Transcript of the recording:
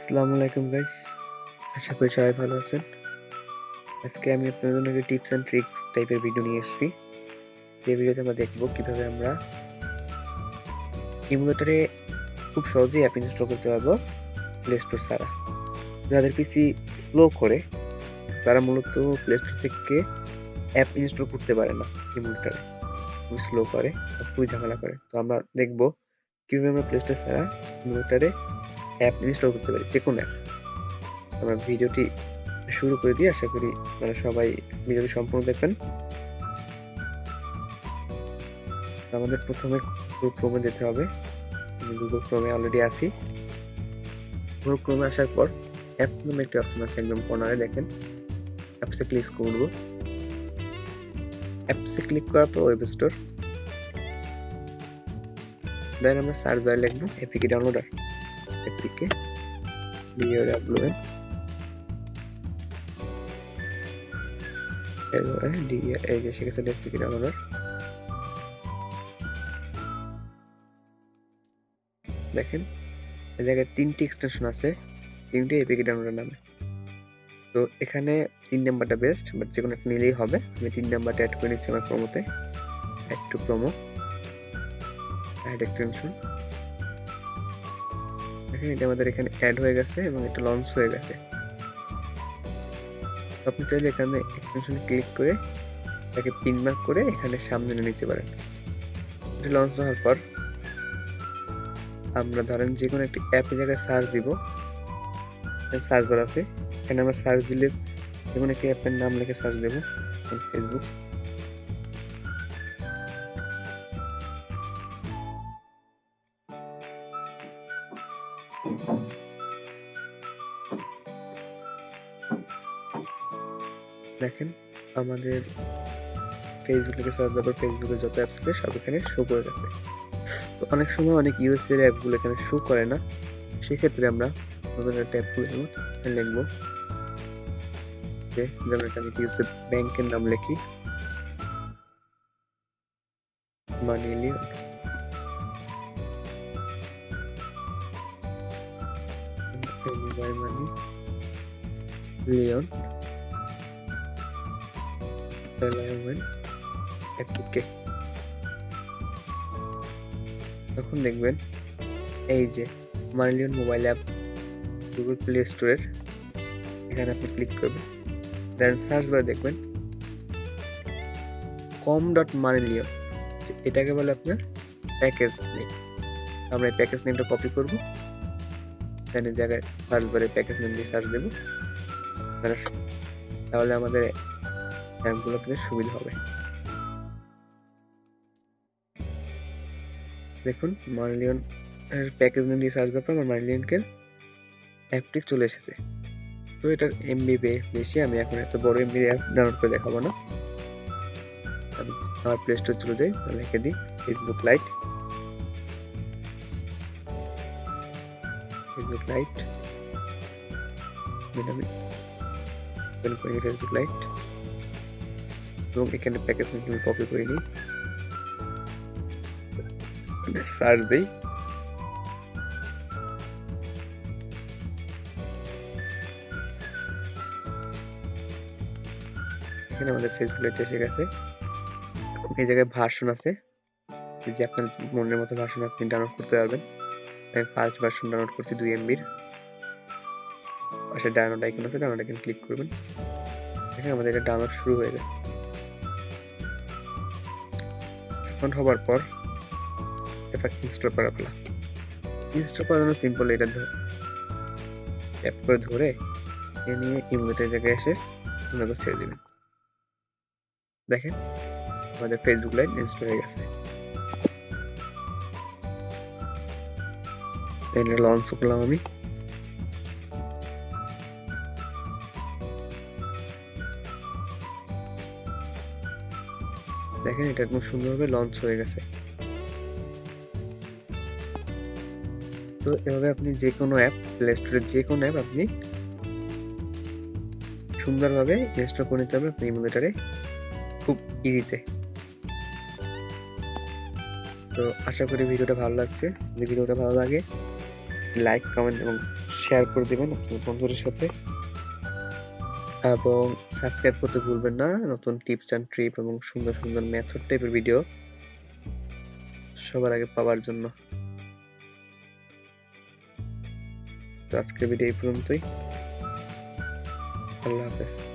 আসসালামু আলাইকুম গাইস, আশা করি সবাই ভালো আছেন। আজকে আমি আপনাদের জন্য একটা টিপস এন্ড ট্রিক্স টাইপের ভিডিও নিয়ে এসেছি। যে ভিডিওতে আমরা দেখব কিভাবে আমরা ইমুলেটরে খুব সহজেই অ্যাপ ইনস্টল করতে পারবো প্লে স্টোর ছাড়া। যাদের পিসি স্লো করে তারা মূলত প্লে স্টোর থেকে অ্যাপ ইনস্টল করতে পারে না। ইমুলেটরে খুব স্লো করে, খুবই ঝামেলা করে। তো আমরা দেখব কিভাবে আমরা প্লে স্টোর ছাড়া ইমুলেটরে অ্যাপ ইনস্টল করতে পারি, যে কোনো অ্যাপ। আমরা ভিডিওটি শুরু করে দিই, আশা করি সবাই ভিডিওটি সম্পূর্ণ দেখবেন। আমাদের প্রথমে গুগল ক্রোমে যেতে হবে। আমি গুগল ক্রোমে অলরেডি আছি। গুগল ক্রোমে আসার পর অ্যাপস নামে একটি অপশন আছে, একদম কর্নারে দেখেন। অ্যাপসে ক্লিক করব। অ্যাপসে ক্লিক করার পর ওয়েব স্টোর, দেন আমরা সার্চ বারে লিখব এপিকে ডাউনলোডার। এপিকে DAWN এই যে শিখেছে এপিকে ডাউনলোডার। দেখেন এই জায়গায় 3টি এক্সটেনশন আছে, 3টি এপিকে ডাউনলোডার নামে। তো এখানে 3 নাম্বারটা বেস্ট, বাট যে কোনো একটা নিলেই হবে। আমি 3 নাম্বারটা অ্যাড করে নিচ্ছি আমার প্রোমোতে। Add to promo, add extension. দেখেন এটা আমাদের এখানে অ্যাড হয়ে গেছে এবং এটা লঞ্চ হয়ে গেছে। আপনি চাইলে এখানে এক্সটেনশনে ক্লিক করে এটাকে পিন মার্ক করে এখানে সামনে নিয়ে নিতে পারেন। এটা লঞ্চ হওয়ার পর আমরা ধরেন যে কোনো একটি অ্যাপের জায়গায় সার্চ দিব। সার্চ বার আছে, এখানে আমরা সার্চ দিলে যে কোনো একটি অ্যাপের নাম লিখে সার্চ দেব। ফেসবুক। দেখেন আমাদের ফেসবুক লিখে সার্চ দেওয়ার পর ফেসবুকে যত অ্যাপস আছে সব এখানে শো করে গেছে। তো অনেক সময় অনেক ইউএস এর অ্যাপগুলো এখানে শো করে না, সেক্ষেত্রে আমরা নতুন একটা অ্যাপ খুলে নেব। লিখবো যে যেমন এখানে ইউএস ব্যাংকের নাম লিখি, মানি লিওন। মানি লিওন এপিকে। তখন দেখবেন এই যে মানিলিয়ন মোবাইল অ্যাপ গুগল প্লে স্টোরের, এখানে আপনি ক্লিক করবেন। দেন সার্চ বারে দেখবেন com.মানিলিয়ন, এটাকে বলে আপনার প্যাকেজ নেম। আমরা এই প্যাকেজ নেমটা কপি করব, দেন এই জায়গায় সার্চ বারে প্যাকেজ নেম দিয়ে সার্চ দেব। তাহলে আমাদের অ্যাপগুলো পেতে সুবিধা হবে। দেখুন মানিলিয়ন এর প্যাকেজ নেম দিয়ে সার্চ দেওয়ার পর আমার মানিলিয়নকে অ্যাপটি চলে এসেছে। তো এটার এমবি বেশি, আমি এখন এত বড় এমবি অ্যাপ ডাউনলোড করে দেখাবো না। আমি আমার প্লে স্টোর চলে যাই, লিখে দিই ফেসবুক লাইট। ফেসবুক লাইট আমি ওপেন করি ফেসবুক লাইট এবং এখানে প্যাকেজ নেম কপি করে নিই, সার্চ দিই। এখানে আমাদের ফেসবুক লাইট এসে গেছে। এই জায়গায় ভার্সন আছে, যে আপনার মনের মতো ভার্সন আপনি ডাউনলোড করতে পারবেন। আমি ফার্স্ট ভার্সন ডাউনলোড করছি 2 MB। পাশে ডাউনলোড আইকন আছে, ডাউনলোড আইকন ক্লিক করবেন। দেখেন আমাদের এটা ডাউনলোড শুরু হয়ে গেছে। এখন হবার পর এটা ইনস্টল করা পালা। ইনস্টল করার জন্য সিম্পল, এটা অ্যাপ করে ধরে এ নিয়ে ইমুলেটর জায়গায় এসে আপনাকে ছেড়ে দিবেন। দেখেন আমাদের ফেসবুক লাইট ইনস্টল হয়ে গেছে। এটা লঞ্চ করলাম আমি। দেখেন এটা একদম সুন্দরভাবে লঞ্চ হয়ে গেছে। তো এভাবে আপনি যে কোনো অ্যাপ, প্লে স্টোরে যে কোনো অ্যাপ আপনি সুন্দরভাবে ইনস্টল করে নিতে হবে আপনি ইমুলেটরে, খুব ইজিতে। তো আশা করি ভিডিওটা ভালো লাগছে। যদি ভিডিওটা ভালো লাগে লাইক, কমেন্ট এবং শেয়ার করে দিবেন আপনার বন্ধুদের সাথে এবং সাবস্ক্রাইব করতে ভুলবেন না। নতুন টিপস অ্যান্ড ট্রিক এবং সুন্দর সুন্দর মেথড টাইপের ভিডিও সবার আগে পাওয়ার জন্য। তো আজকের ভিডিও এই পর্যন্তই। আল্লাহ হাফেজ।